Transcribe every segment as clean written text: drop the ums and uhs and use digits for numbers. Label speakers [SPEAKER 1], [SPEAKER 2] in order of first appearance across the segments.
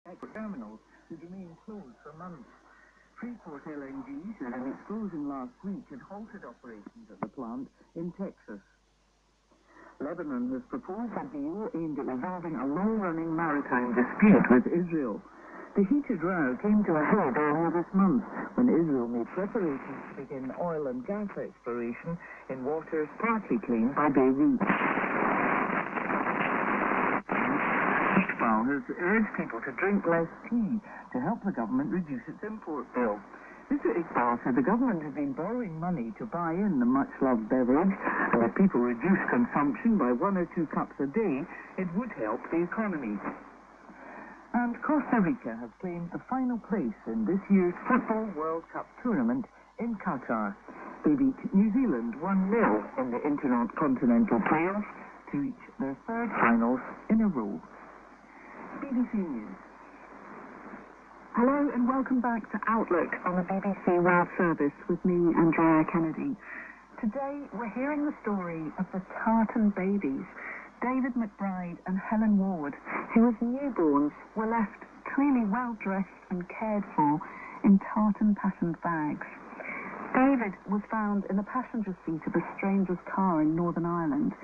[SPEAKER 1] terminals would remain closed for months. Freeport LNG said an explosion last week had halted operations at the plant in Texas. Lebanon has proposed a deal aimed at resolving a long-running maritime dispute with Israel. The heated row came to a head earlier this month when Israel made preparations to begin oil and gas exploration in waters partly claimed by Beirut. Iqbal has urged people to drink less tea to help the government reduce its import bill. Mr. Iqbal said the government had been borrowing money to buy in the much-loved beverage, and if people reduce consumption by 1 or 2 cups a day, it would help the economy. And Costa Rica have claimed the final place in this year's Football World Cup tournament in Qatar. They beat New Zealand 1-0 in the intercontinental playoffs to reach their third finals in a row. BBC News.
[SPEAKER 2] Hello and welcome back to Outlook on the BBC World Service with me, Andrea Kennedy. Today we're hearing the story of the Tartan babies. David McBride and Helen Ward, who as newborns were left clearly well-dressed and cared for in tartan patterned bags. David was found in the passenger seat of a stranger's car in Northern Ireland,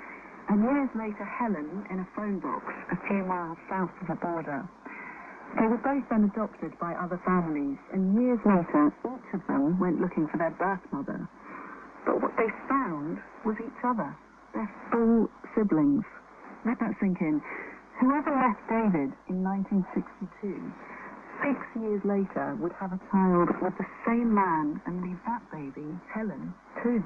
[SPEAKER 2] and years later Helen in a phone box a few miles south of the border. They were both then adopted by other families, and years later each of them went looking for their birth mother. But what they found was each other, their full siblings. Let that sink in. Whoever left David in 1962, 6 years later would have a child with the same man and leave that baby, Helen, too.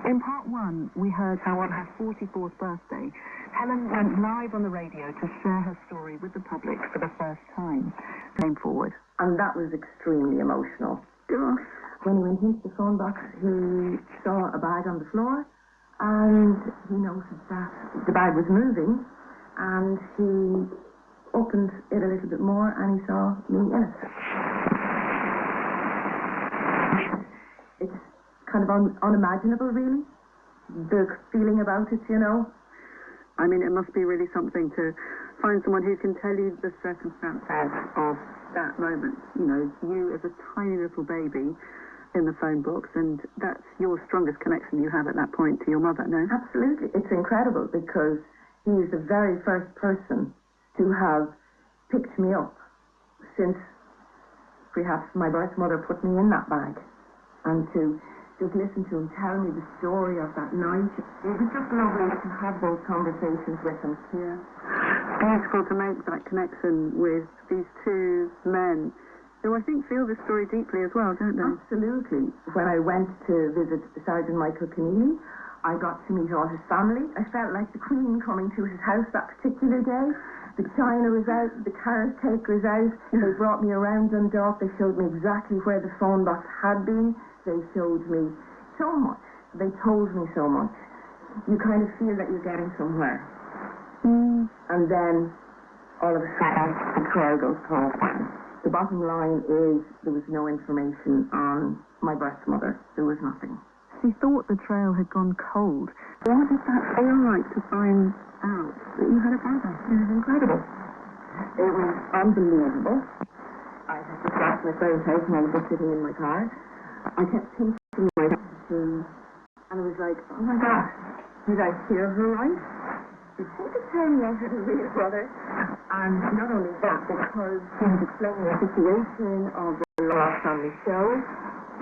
[SPEAKER 2] In part 1, we heard how on her 44th birthday, Helen went live on the radio to share her story with the public for the first time. Came forward.
[SPEAKER 3] And that was extremely emotional.
[SPEAKER 2] Gosh.
[SPEAKER 3] When he went into the phone box, he saw a bag on the floor, and he noticed that the bag was moving, and he opened it a little bit more, and he saw me in it. It's kind of unimaginable, really, the feeling about it, you know.
[SPEAKER 2] I mean, it must be really something to find someone who can tell you the circumstances of that moment. You know, you as a tiny little baby in the phone box, and that's your strongest connection you have at that point to your mother, no?
[SPEAKER 3] Absolutely. It's incredible because he is the very first person to have picked me up since perhaps my birth mother put me in that bag. And to just listen to him tell me the story of that night. It was just lovely to have those conversations with him.
[SPEAKER 2] Yeah. Beautiful to make that connection with these two men who I think feel this story deeply as well, don't they?
[SPEAKER 3] Absolutely. When I went to visit Sergeant Michael Keneally, I got to meet all his family. I felt like the Queen coming to his house that particular day. The china was out, the carrot cake was out. They brought me around Dundalk. They showed me exactly where the phone box had been. They showed me so much. They told me so much. You kind of feel that you're getting somewhere. And then, all of a sudden, the trail goes cold. The bottom line is there was no information on my birth mother. There was nothing.
[SPEAKER 2] She thought the trail had gone cold. What did that feel like to find out that you had a brother?
[SPEAKER 3] It was incredible. It was unbelievable. I had just left my friend's house and I was just sitting in my car. I kept thinking myself and I was like, oh my gosh, did I hear her right? Did she just tell me I had a real brother? And not only that, because she was explaining the situation of the lost family show,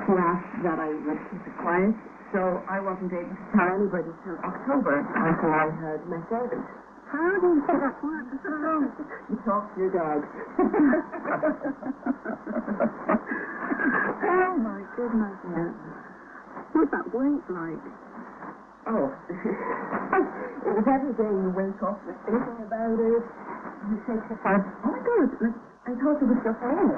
[SPEAKER 3] she asked that I would keep it quiet, so I wasn't able to tell anybody till October until I had met David.
[SPEAKER 2] How do you say that word?
[SPEAKER 3] You talk to your dog.
[SPEAKER 2] Oh my goodness. Yeah. What's that wait like?
[SPEAKER 3] Oh, it was every day you wake up, you're thinking about it, you say to yourself, oh my God, I thought it was just me.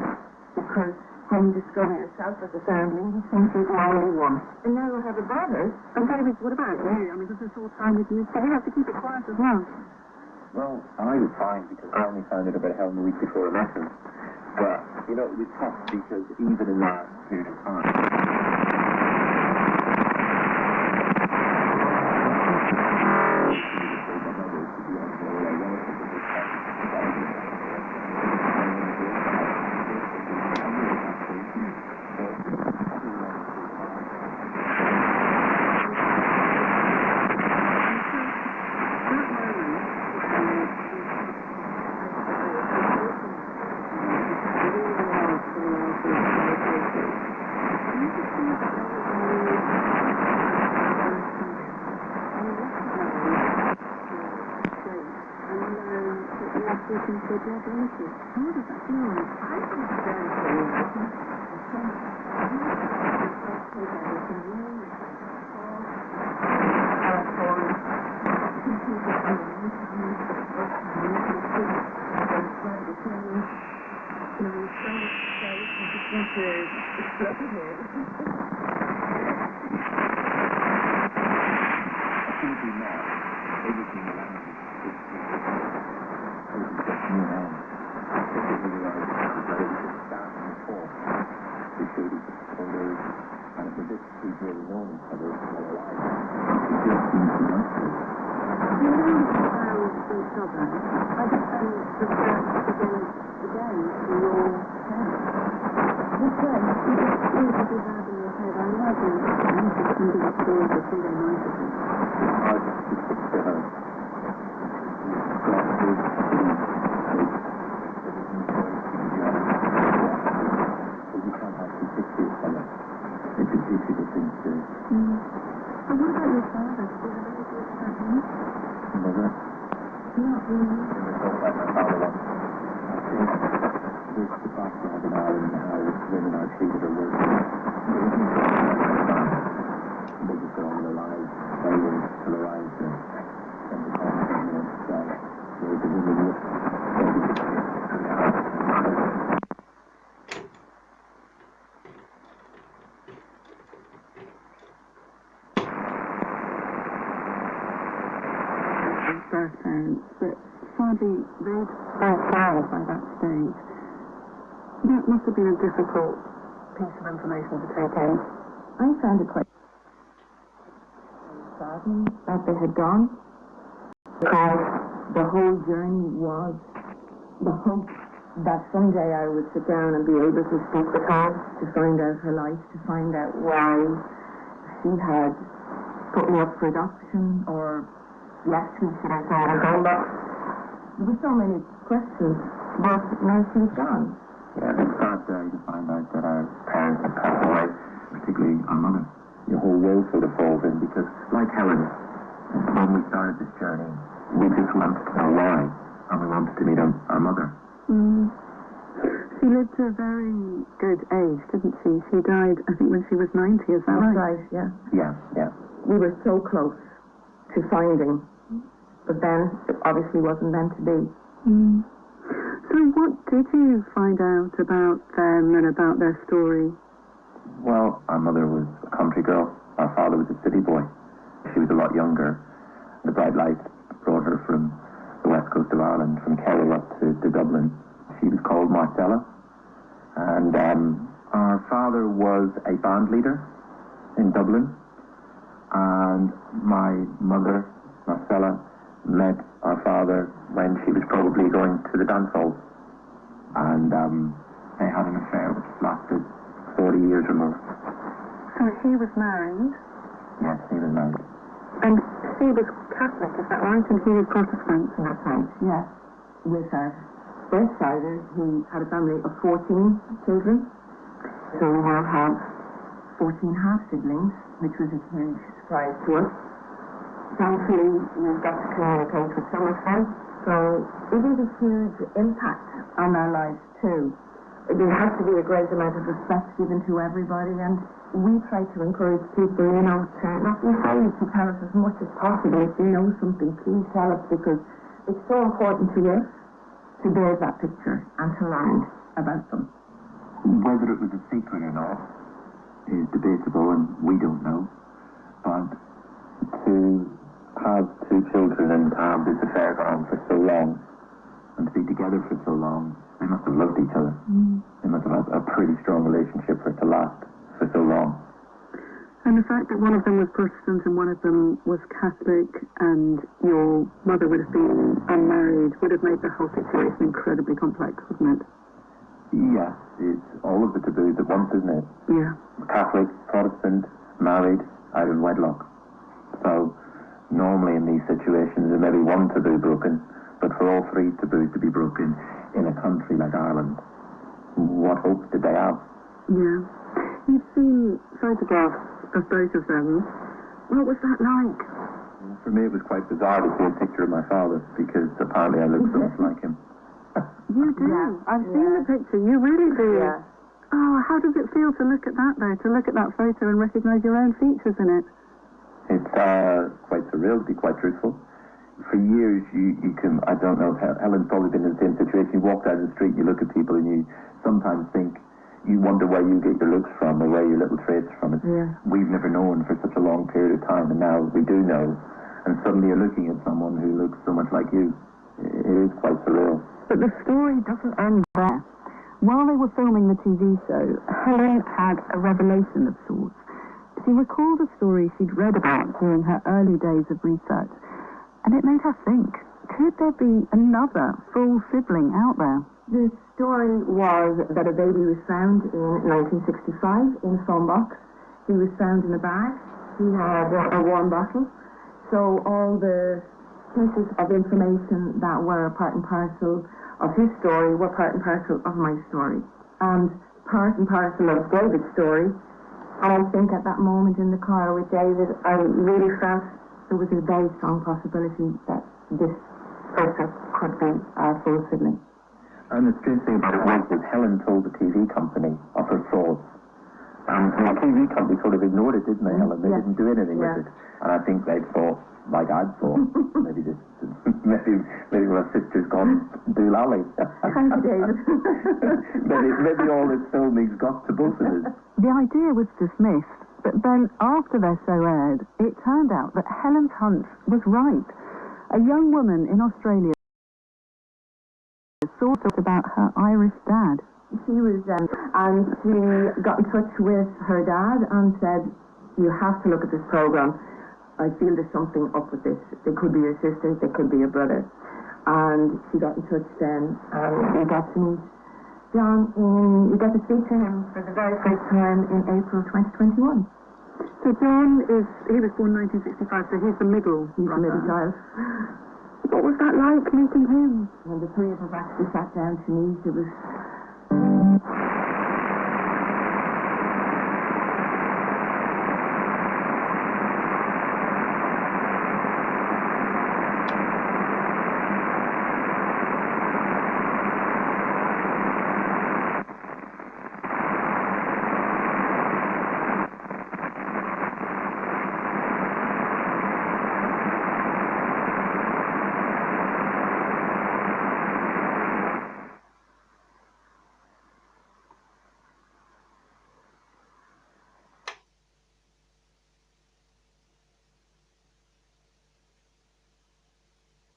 [SPEAKER 3] Because when you discover yourself as a family, you think you're the only one. And now I have a brother.
[SPEAKER 2] And David, what about you? I mean, does this all time with you? So you have to keep it quiet as well.
[SPEAKER 4] Well, I was fine because I only found out about Helen a week before I met him. But, you know, it was tough because even in that period of time,
[SPEAKER 2] getting to dead relatives. How does that feel?
[SPEAKER 3] I think it's very cool. I think it's
[SPEAKER 2] but sadly, they've failed by that stage. That must have been a difficult piece of information to take in.
[SPEAKER 3] I found it quite saddening that they had gone, because the whole journey was the hope that someday I would sit down and be able to speak with her, to find out her life, to find out why she had put me up for adoption or left me, should I say, and gone back. There were so many questions, but now she's gone.
[SPEAKER 4] Yeah, it's sad to find out that our parents had passed away, particularly our mother. Your whole world sort of falls in because, like Helen, when we started this journey, we just wanted to know why, and we wanted to meet our mother.
[SPEAKER 2] Mm. She lived to a very good age, didn't she? She died, I think, when she was 90, is that right?
[SPEAKER 3] That's right, yeah.
[SPEAKER 4] Yeah.
[SPEAKER 3] We were so close to finding, but then it obviously wasn't meant to be.
[SPEAKER 2] Mm. So what did you find out about them and about their story?
[SPEAKER 4] Well, our mother was a country girl. Our father was a city boy. She was a lot younger. The bright light brought her from the west coast of Ireland, from Kerry up to Dublin. She was called Marcella. And our father was a band leader in Dublin. And my mother, Marcella, met our father when she was probably going to the dance hall. And they had an affair which lasted 40 years or more.
[SPEAKER 2] So he was married?
[SPEAKER 4] Yes, he was married.
[SPEAKER 2] And she was Catholic, is that right? And he was Protestant?
[SPEAKER 3] That's right, yes. With her birth father, he had a family of 14 children. So we now have 14 half-siblings, which was a huge surprise to us. Thankfully, we've got to communicate with some of them. So it is a huge impact on our lives too. There has to be a great amount of respect given to everybody, and we try to encourage people, to not be afraid to tell us as much as possible. If you know something, please tell us, because it's so important to us to build that picture and to learn about them.
[SPEAKER 4] Whether it was a secret or not is debatable, and we don't know. But to have two children and have this affair on for so long, and to be together for so long, they must have loved each other. Mm. They must have had a pretty strong relationship for it to last for so long.
[SPEAKER 2] And the fact that one of them was Protestant and one of them was Catholic, and your mother would have been unmarried, would have made the whole situation incredibly complex, wouldn't it?
[SPEAKER 4] Yes, it's all of the taboos at once, isn't it?
[SPEAKER 2] Yeah.
[SPEAKER 4] Catholic, Protestant, married, out of wedlock. So normally in these situations there may be one taboo broken, but for all three taboos to be broken in a country like Ireland, what hopes did they have?
[SPEAKER 2] Yeah. You've seen photographs of both of them. What was that like?
[SPEAKER 4] For me it was quite bizarre to see a picture of my father, because apparently I looked so much like him.
[SPEAKER 2] do.
[SPEAKER 3] Yeah.
[SPEAKER 2] I've seen the picture. You really do.
[SPEAKER 3] Yeah.
[SPEAKER 2] Oh, how does it feel to look at that, though? To look at that photo and recognise your own features in it?
[SPEAKER 4] It's quite surreal, to be quite truthful. For years, you can, I don't know, Helen's probably been in the same situation. You walk down the street, you look at people, and you sometimes think, you wonder where you get your looks from, or where your little traits from. We've never known for such a long period of time, and now we do know. And suddenly you're looking at someone who looks so much like you. It is quite surreal.
[SPEAKER 2] But the story doesn't end there. While they were filming the TV show, Helen had a revelation of sorts. She recalled a story she'd read about during her early days of research, and it made her think, could there be another full sibling out there?
[SPEAKER 3] The story was that a baby was found in 1965 in a phone box. He was found in a bag. He had a warm bottle. So all the pieces of information that were part and parcel of his story were part and parcel of my story. And part and parcel of David's story. And I think at that moment in the car with David, I really felt there was a very strong possibility that this person could be our full sibling.
[SPEAKER 4] And the strange thing about it was that Helen told the TV company of her thoughts. And the TV company sort of ignored it, didn't they, Helen? They didn't do anything with it. And I think they thought, like I'd thought, maybe my sister's gone doolally.
[SPEAKER 3] Thank you, David.
[SPEAKER 4] maybe all this filming's got to both of us.
[SPEAKER 2] The idea was dismissed, but then after their show aired, it turned out that Helen's hunch was right. A young woman in Australia thought about her Irish dad.
[SPEAKER 3] She was, and she got in touch with her dad and said, you have to look at this program. I feel there's something up with this. They could be your sister, they could be your brother. And she got in touch then, and we got to meet John, we got to speak to him for the very first time in April 2021.
[SPEAKER 2] So John he was born 1965, so he's the middle.
[SPEAKER 3] He's the middle child.
[SPEAKER 2] What was that like, meeting him?
[SPEAKER 3] When the three of us actually sat down to meet, it was